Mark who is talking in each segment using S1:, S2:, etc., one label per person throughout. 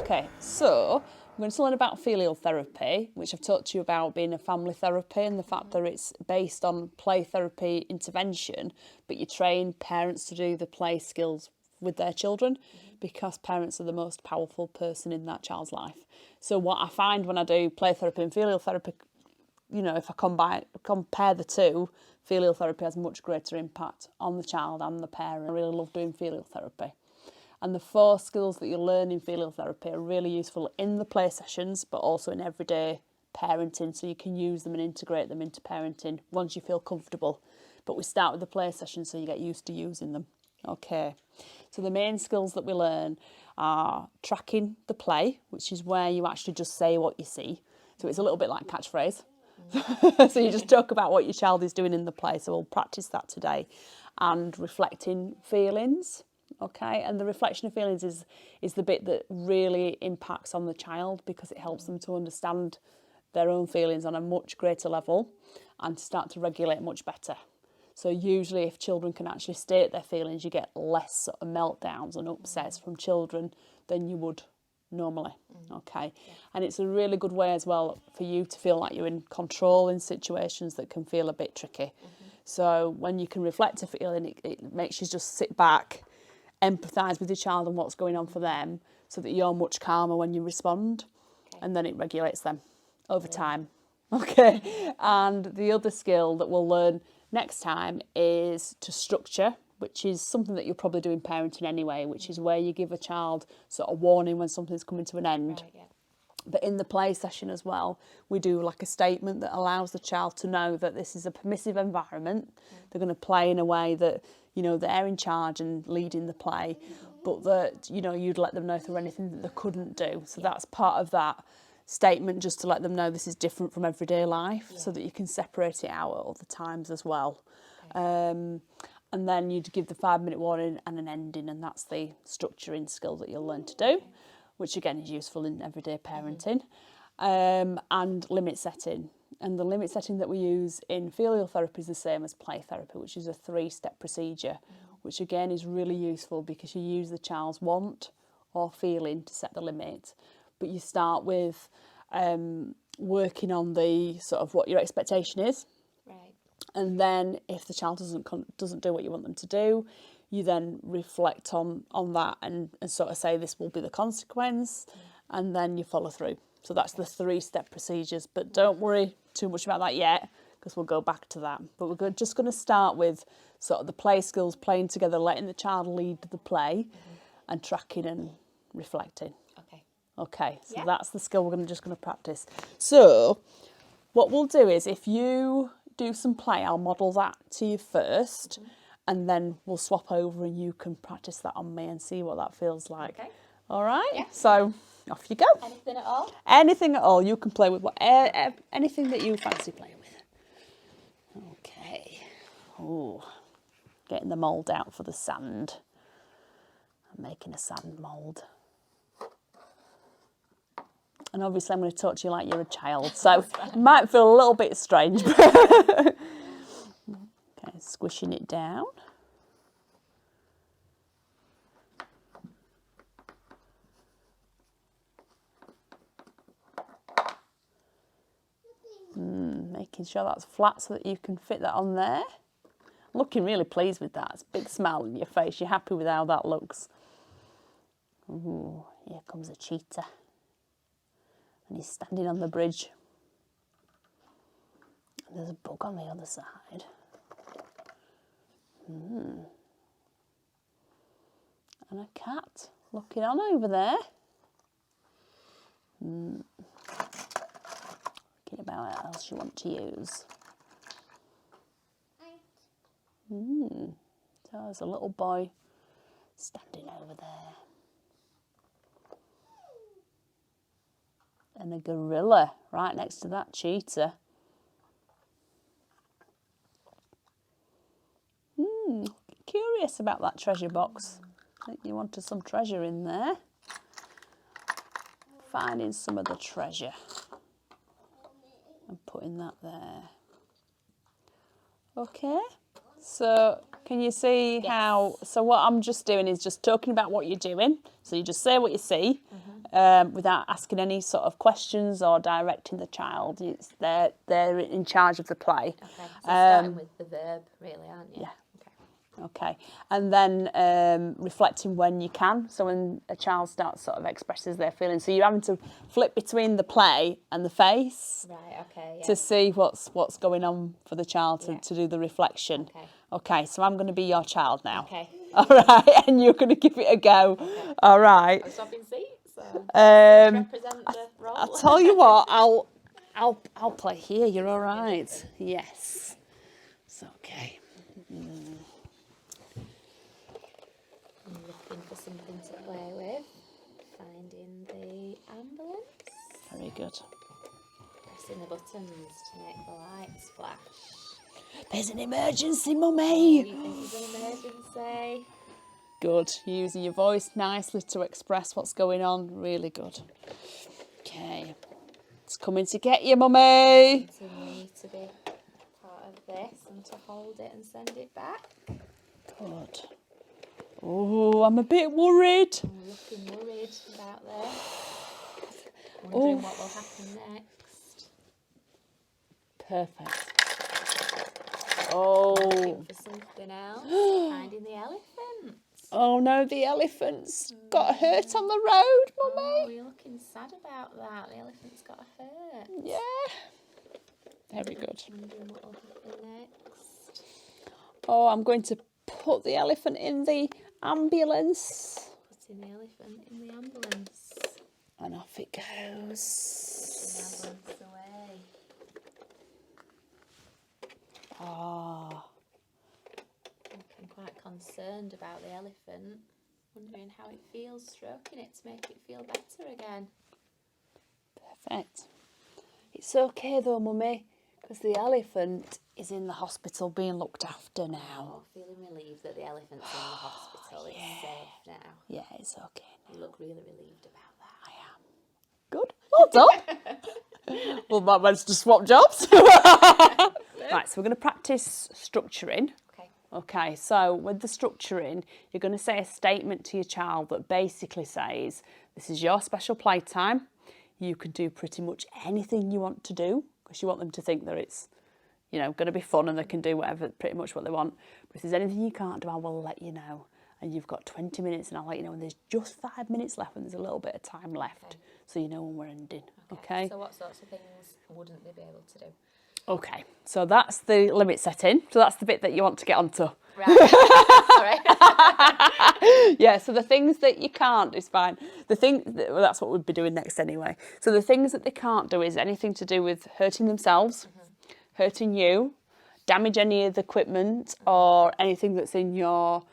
S1: Okay, so I'm going to learn about filial therapy, which I've talked to you about being a family therapy and the fact that it's based on play therapy intervention, but you train parents to do the play skills with their children because parents are the most powerful person in that child's life. So what I find when I do play therapy and filial therapy, you know, if I compare the two, filial therapy has much greater impact on the child and the parent. I really love doing filial therapy. And the 4 skills that you learn in filial therapy are really useful in the play sessions, but also in everyday parenting, so you can use them and integrate them into parenting once you feel comfortable. But we start with the play session so you get used to using them. Okay, so the main skills that we learn are tracking the play, which is where you actually just say what you see. So it's a little bit like catchphrase. So you just talk about what your child is doing in the play. So we'll practice that today. And reflecting feelings. Okay, and the reflection of feelings is the bit that really impacts on the child because it helps them to understand their own feelings on a much greater level and to start to regulate much better. So usually if children can actually state their feelings, you get less sort of meltdowns and upsets from children than you would normally. Okay, and it's a really good way as well for you to feel like you're in control in situations that can feel a bit tricky. So when you can reflect a feeling, it makes you just sit back, empathise with your child and what's going on for them so that you're much calmer when you respond, and then it regulates them over time. Okay, and the other skill that we'll learn next time is to structure, which is something that you'll probably do in parenting anyway, which is where you give a child sort of warning when something's coming to an end. Right, yeah. But in the play session as well, we do like a statement that allows the child to know that this is a permissive environment. They're going to play in a way that, you know, they're in charge and leading the play, but that, you know, you'd let them know if there were anything that they couldn't do. So that's part of that statement, just to let them know this is different from everyday life, so that you can separate it out at other times as well. And then you'd give the 5-minute warning and an ending, and that's the structuring skill that you'll learn to do, which again is useful in everyday parenting. And limit setting. And the limit setting that we use in filial therapy is the same as play therapy, which is a 3-step procedure, which again is really useful because you use the child's want or feeling to set the limit. But you start with working on the sort of what your expectation is. Right. And then if the child doesn't do what you want them to do, you then reflect on that and sort of say this will be the consequence, and then you follow through. So that's the 3-step procedures, but don't worry too much about that yet because we'll go back to that. But we're just going to start with sort of the play skills, playing together, letting the child lead the play, and tracking and reflecting. Okay, so that's the skill we're just going to practice. So what we'll do is if you do some play, I'll model that to you first, and then we'll swap over and you can practice that on me and see what that feels like. Okay. All right? Yeah. So off you go.
S2: Anything at all?
S1: Anything at all. You can play with anything that you fancy playing with. Okay. Oh, getting the mould out for the sand. I'm making a sand mould. And obviously I'm going to talk to you like you're a child, so it might feel a little bit strange. Okay, squishing it down. Making sure that's flat so that you can fit that on there. Looking really pleased with that. It's a big smile on your face. You're happy with how that looks. Ooh, here comes a cheetah. And he's standing on the bridge. And there's a bug on the other side. And a cat looking on over there. Thinking about what else you want to use. So there's a little boy standing over there. And a gorilla right next to that cheetah. Curious about that treasure box. I think you wanted some treasure in there. Finding some of the treasure and putting that there. Okay, so can you see how, so what I'm just doing is just talking about what you're doing. So you just say what you see, without asking any sort of questions or directing the child. They're in charge of the play.
S2: Okay, so starting with the verb, really, aren't you?
S1: Yeah. Okay, and then reflecting when you can. So when a child starts sort of expresses their feelings, so you're having to flip between the play and the face,
S2: right? Okay, yeah.
S1: to see what's going on for the child to do the reflection.
S2: Okay.
S1: Okay, so I'm going to be your child now.
S2: Okay.
S1: All right, and you're going to give it a go.
S2: Okay.
S1: All right.
S2: I'm swapping seats. So represent the role.
S1: I'll tell you what. I'll play here. You're all right. Yes. It's okay.
S2: I'm looking for something to play with. Finding the ambulance.
S1: Very good.
S2: Pressing the buttons to make the lights flash.
S1: There's an emergency,
S2: Oh,
S1: Mummy.
S2: you think there's an emergency?
S1: Good. Using your voice nicely to express what's going on. Really good. Okay. It's coming to get you, Mummy.
S2: To me to be part of this and to hold it and send it back.
S1: Good. Oh, I'm a bit worried.
S2: I'm looking worried about this. Wondering what will happen next.
S1: Perfect. Oh.
S2: Looking for something else. Finding the elephant.
S1: Oh no, the elephant's got hurt on the road,
S2: Oh,
S1: Mummy.
S2: you're looking sad about that. The elephant's got hurt.
S1: Yeah. Very good.
S2: Wondering what will happen next.
S1: Oh, I'm going to put the elephant in the ambulance.
S2: Putting the elephant in the ambulance.
S1: And off it goes.
S2: The ambulance away.
S1: Ah.
S2: I'm quite concerned about the elephant. Wondering how it feels stroking it to make it feel better again.
S1: Perfect. It's okay though, Mummy, because the elephant is in the hospital being looked after now.
S2: Oh, feeling relieved that the elephant's in the hospital. It's safe now.
S1: Yeah, it's okay now.
S2: You look really relieved about that.
S1: I am. Good. Well done. Well, that was to swap jobs. Right, so we're going to practice structuring.
S2: Okay.
S1: Okay, so with the structuring, you're going to say a statement to your child that basically says, this is your special playtime. You can do pretty much anything you want to do, because you want them to think that it's, you know, going to be fun and they can do whatever, pretty much what they want. But if there's anything you can't do, I will let you know. And you've got 20 minutes and I'll let you know when there's just 5 minutes left, when there's a little bit of time left.
S2: Okay.
S1: So you know when we're ending, okay?
S2: So what sorts of things wouldn't they be able to do?
S1: Okay, so that's the limit setting. So that's the bit that you want to get onto.
S2: Right. Sorry.
S1: Yeah, so the things that you can't is fine. Well, that's what we'll be doing next anyway. So the things that they can't do is anything to do with hurting themselves, hurting you, damage any of the equipment or anything that's in your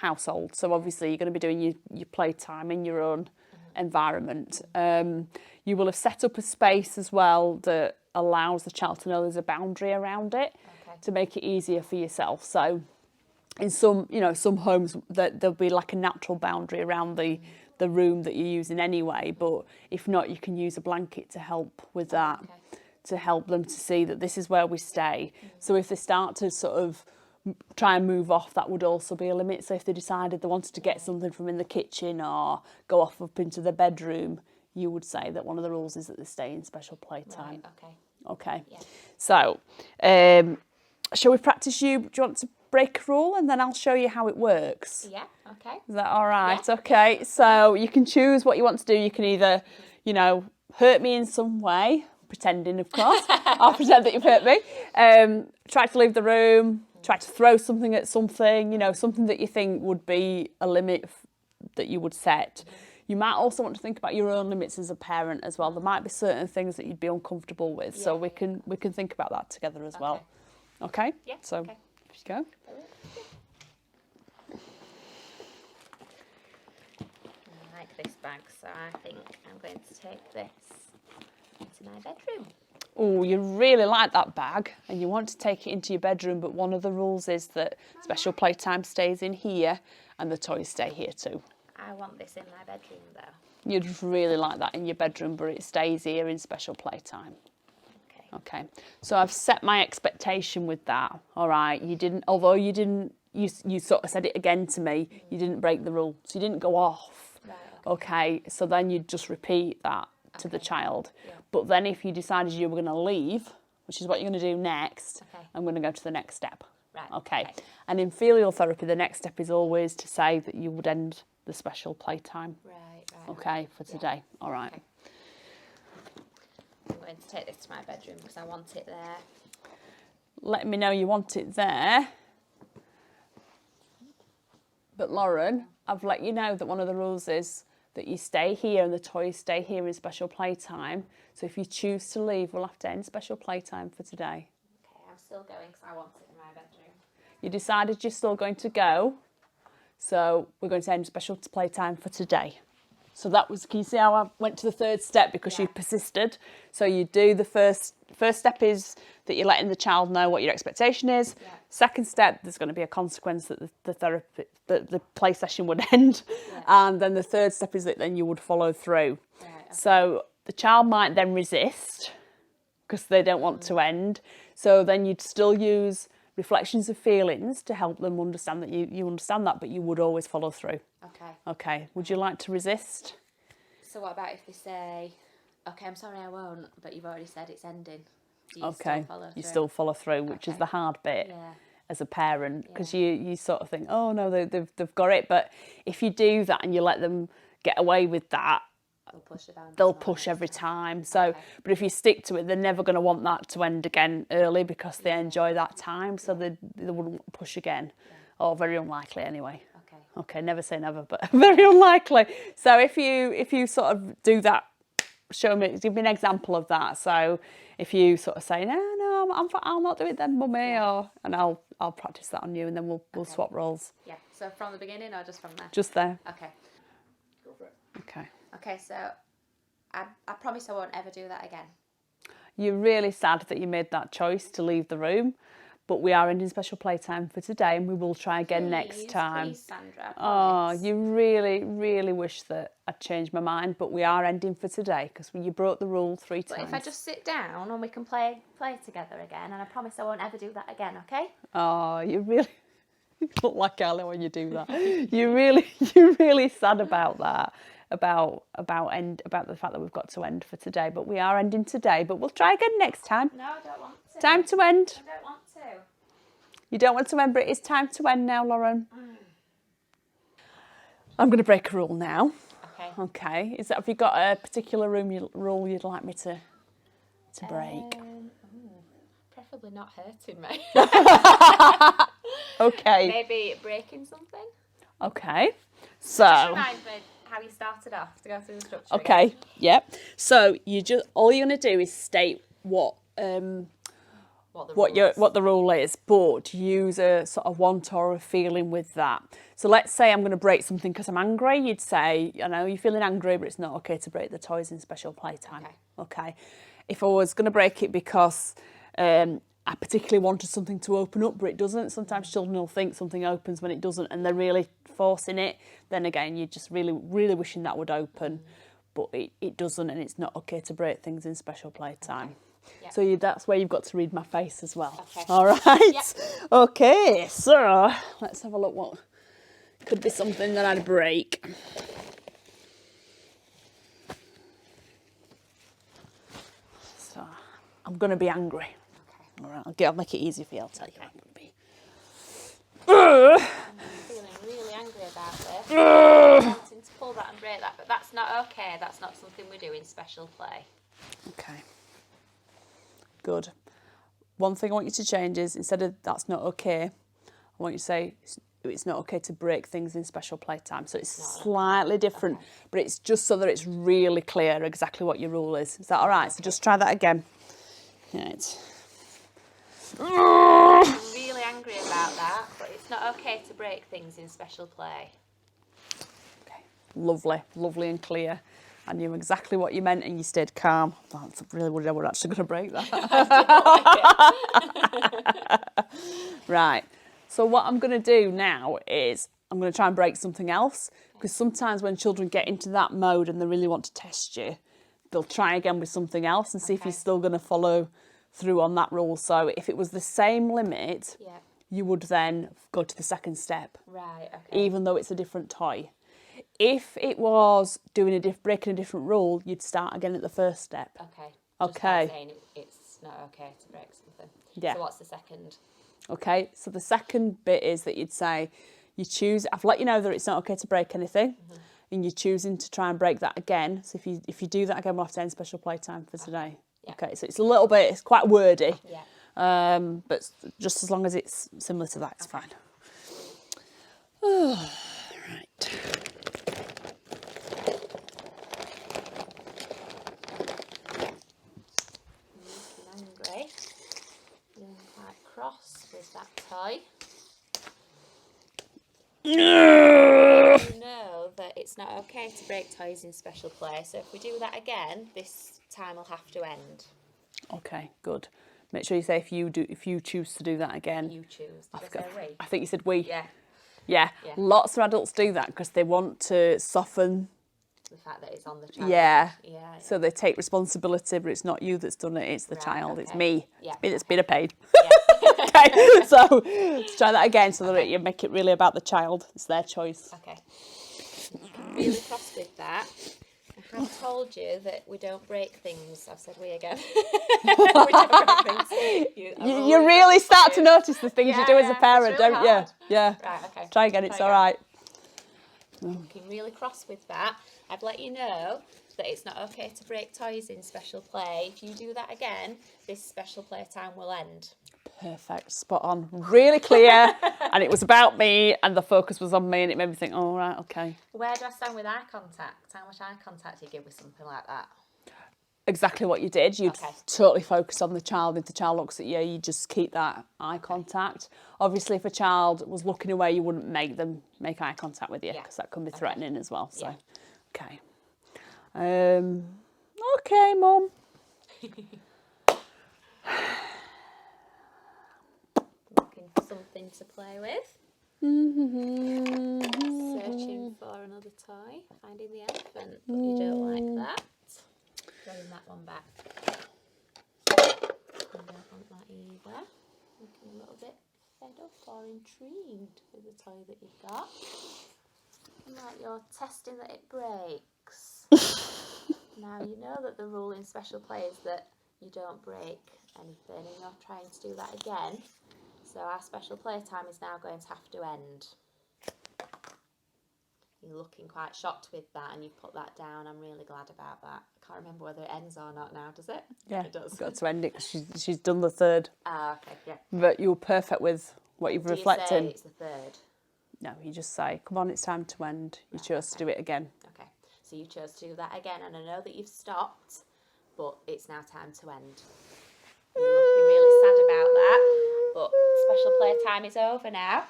S1: household. So obviously you're going to be doing your playtime in your own environment. You will have set up a space as well that allows the child to know there's a boundary around it to make it easier for yourself. So in some homes that there'll be like a natural boundary around the room that you're using anyway, but if not, you can use a blanket to help with that, to help them to see that this is where we stay. So if they start to sort of try and move off, that would also be a limit. So if they decided they wanted to get something from in the kitchen or go off up into the bedroom, you would say that one of the rules is that they stay in special playtime.
S2: Right,
S1: okay.
S2: Yeah.
S1: So shall we practice you? Do you want to break a rule and then I'll show you how it works?
S2: Yeah, okay.
S1: Is that all right?
S2: Yeah.
S1: Okay, so you can choose what you want to do. You can either, hurt me in some way, pretending, of course. I'll pretend that you've hurt me. Try to leave the room, try to throw something at something, something that you think would be a limit that you would set. You might also want to think about your own limits as a parent as well. There might be certain things that you'd be uncomfortable with, so we can think about that together as well. Okay?
S2: Yeah.
S1: So,
S2: okay.
S1: here you go.
S2: I like this bag, so I think I'm going to take this into my bedroom.
S1: Oh, you really like that bag and you want to take it into your bedroom, but one of the rules is that special playtime stays in here and the toys stay here too.
S2: I want this in my bedroom though.
S1: You'd really like that in your bedroom, but it stays here in special playtime. Okay, so I've set my expectation with that. All right, although you sort of said it again to me, you didn't break the rule, so you didn't go off.
S2: Right,
S1: Okay, so then you'd just repeat that to the child.
S2: Yeah.
S1: But then if you decided you were going to leave, which is what you're going to do next, I'm going to go to the next step.
S2: Right.
S1: Okay. And in filial therapy, the next step is always to say that you would end the special playtime.
S2: Right.
S1: Okay, for today. All right.
S2: Okay. I'm going to take this to my bedroom because I want it there.
S1: Let me know you want it there. But Lauren, I've let you know that one of the rules is that you stay here and the toys stay here in special playtime. So if you choose to leave, we'll have to end special playtime for today.
S2: Okay, I'm still going because I want it in my bedroom.
S1: You decided you're still going to go. So we're going to end special playtime for today. So that was, can you see how I went to the third step because you persisted? So you do the first step is that you're letting the child know what your expectation is.
S2: Yeah.
S1: Second step, there's going to be a consequence that the play session would end.
S2: Yeah.
S1: And then the third step is that then you would follow through.
S2: Right, okay.
S1: So the child might then resist because they don't want to end. So then you'd still use reflections of feelings to help them understand that you understand that, but you would always follow through.
S2: Okay.
S1: Okay. Would you like to resist?
S2: So what about if they say, okay, I'm sorry I won't, but you've already said it's ending? Do you
S1: Okay.
S2: still follow through?
S1: You still follow through, which is the hard bit as a parent, because you sort of think, oh no, they've got it. But if you do that and you let them get away with that, they'll push every time. So, but if you stick to it, they're never going to want that to end again early because they enjoy that time. So they wouldn't push again, or very unlikely anyway. Okay, never say never, but very unlikely. So if you sort of do that, give me an example of that. So if you sort of say no, I'll not do it then, mummy, and I'll practice that on you, and then we'll swap roles.
S2: Yeah. So from the beginning or just from there?
S1: Just there.
S2: Okay.
S3: Go for it.
S1: Okay.
S2: Okay. So I promise I won't ever do that again.
S1: You're really sad that you made that choice to leave the room, but we are ending special playtime for today, and we will try again next time.
S2: Please, Sandra.
S1: Oh, you really, really wish that I'd changed my mind, but we are ending for today because you broke the rule 3 times.
S2: But if I just sit down and we can play together again, and I promise I won't ever do that again, okay?
S1: Oh, you really look like Ella when you do that. you're really sad about that. About the fact that we've got to end for today, but we are ending today. But we'll try again next time.
S2: No, I don't want to.
S1: Time to end.
S2: I don't want to.
S1: You don't want to end, but it is time to end now, Lauren. I'm going to break a rule now. Okay. Have you got a particular rule you'd like me to break?
S2: Preferably not hurting me.
S1: Okay.
S2: Maybe breaking something.
S1: Okay.
S2: Just
S1: So.
S2: remind me how you started off to go through the structure.
S1: Okay.
S2: Again.
S1: Yep. So all you're going to do is state what the rule is, but use a sort of want or a feeling with that. So let's say I'm going to break something because I'm angry. You'd say, you're feeling angry, but it's not okay to break the toys in special playtime. Okay. If I was going to break it because I particularly wanted something to open up, but it doesn't. Sometimes children will think something opens when it doesn't, and they're really forcing it. Then again, you're just really, really wishing that would open, but it doesn't, and it's not okay to break things in special playtime.
S2: Okay. Yep.
S1: So that's where you've got to read my face as well.
S2: Okay.
S1: All right.
S2: Yep.
S1: Okay. So let's have a look. What could be something that I'd break? So I'm going to be angry.
S2: Okay.
S1: All right. I'll make it easy for you. I'll tell you what I'm going to be.
S2: I'm feeling really angry about this. I'm wanting to pull that and break that, but that's not okay. That's not something we do in special play.
S1: Okay. Good. One thing I want you to change is instead of that's not okay, I want you to say it's not okay to break things in special playtime. So it's slightly different, but it's just so that it's really clear exactly what your rule is. Is that all right? So just try that again. Right.
S2: I'm really angry about that, but it's not okay to break things in special play.
S1: Okay. Lovely and clear. I knew exactly what you meant and you stayed calm. That's really worried I were actually going to break that. Right. So what I'm going to do now is I'm going to try and break something else, because sometimes when children get into that mode and they really want to test you, they'll try again with something else and see if you're still going to follow through on that rule. So if it was the same limit, you would then go to the second step.
S2: Right, okay.
S1: Even though it's a different toy. If it was breaking a different rule, you'd start again at the first step.
S2: Okay.
S1: Okay.
S2: Just like saying it's not okay to break something.
S1: Yeah.
S2: So what's the second?
S1: Okay, so the second bit is that you'd say, I've let you know that it's not okay to break anything, and you're choosing to try and break that again. So if you do that again, we'll have to end special playtime for today.
S2: Yeah.
S1: Okay, so it's quite wordy.
S2: Yeah.
S1: But just as long as it's similar to that, it's fine. Right.
S2: Looking angry. Feeling quite cross with that toy. You know that it's not okay to break toys in special play, so if we do that again, this time will have to end.
S1: Okay, good. Make sure you say if you choose to do that again.
S2: You choose. Did I say we?
S1: I think you said we.
S2: Yeah.
S1: Yeah.
S2: Yeah.
S1: Lots of adults do that because they want to soften.
S2: The fact that it's on the child.
S1: Yeah.
S2: Yeah.
S1: So they take responsibility, but it's not you that's done it, it's the
S2: Right,
S1: child, it's
S2: okay.
S1: me.
S2: Yeah,
S1: It's me that's been a pain.
S2: Yeah.
S1: Okay, so let's try that again so that you make it really about the child. It's their choice.
S2: Okay. I'm really cross with that. I have told you that we don't break things. I've said we again. We don't break things.
S1: You really start to notice the things you do as a parent,
S2: it's really
S1: don't
S2: hard.
S1: you? Yeah.
S2: Right, okay.
S1: Try again, it's all right.
S2: Looking really cross with that. I've let you know that it's not okay to break toys in special play. If you do that again, this special play time will end.
S1: Perfect, spot on, really clear, and it was about me, and the focus was on me, and it made me think, oh, right, okay.
S2: Where do I stand with eye contact? How much eye contact do you give with something like that?
S1: Exactly what you did. You'd
S2: Okay.
S1: totally focus on the child. If the child looks at you, you just keep that eye contact. Obviously, if a child was looking away, you wouldn't make them make eye contact with you because that can be threatening as well. So, okay. Okay, Mum.
S2: Looking for something to play with. Searching for another toy. Finding the elephant, but you don't like that. Throwing that one back. You don't want that either. Looking a little bit fed up or intrigued with the toy that you've got. Like you're testing that it breaks. Now you know that the rule in special play is that you don't break anything, and you're trying to do that again. So our special play time is now going to have to end. You're looking quite shocked with that, and you've put that down. I'm really glad about that. I can't remember whether it ends or not now, does it?
S1: Yeah,
S2: it does.
S1: Got to end it because she's done the third.
S2: Ah, okay, yeah.
S1: But you were perfect with what you've reflected.
S2: Do you say it's the third?
S1: No, you just say, come on, it's time to end. You chose to do it again.
S2: Okay, so you chose to do that again, and I know that you've stopped, but it's now time to end. You're looking really sad about that, but special play time is over now,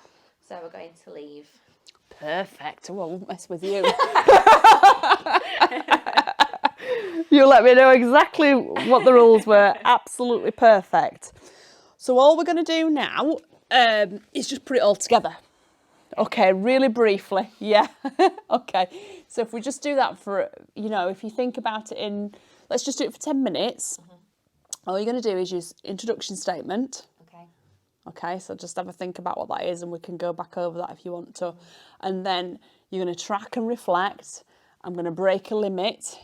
S2: so we're going to leave.
S1: Perfect. Well, I won't mess with you. You let me know exactly what the rules were. Absolutely perfect. So all we're going to do now is just put it all together. Okay, really briefly. Yeah. Okay. So if we just do that for, if you think about it let's just do it for 10 minutes. All you're going to do is use introduction statement. Okay, so just have a think about what that is, and we can go back over that if you want to. And then you're going to track and reflect. I'm going to break a limit.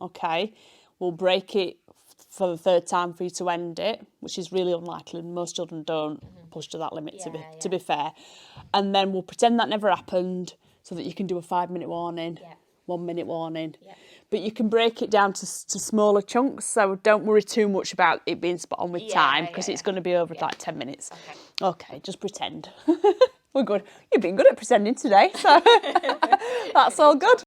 S1: Okay, we'll break it for the third time for you to end it, which is really unlikely. Most children don't push to that limit, to be fair. And then we'll pretend that never happened, so that you can do a 5-minute warning, 1 minute warning. But you can break it down to smaller chunks, so don't worry too much about it being spot on with time, because it's going to be over like 10 minutes. Okay, just pretend. We're good. You've been good at pretending today, so that's all good.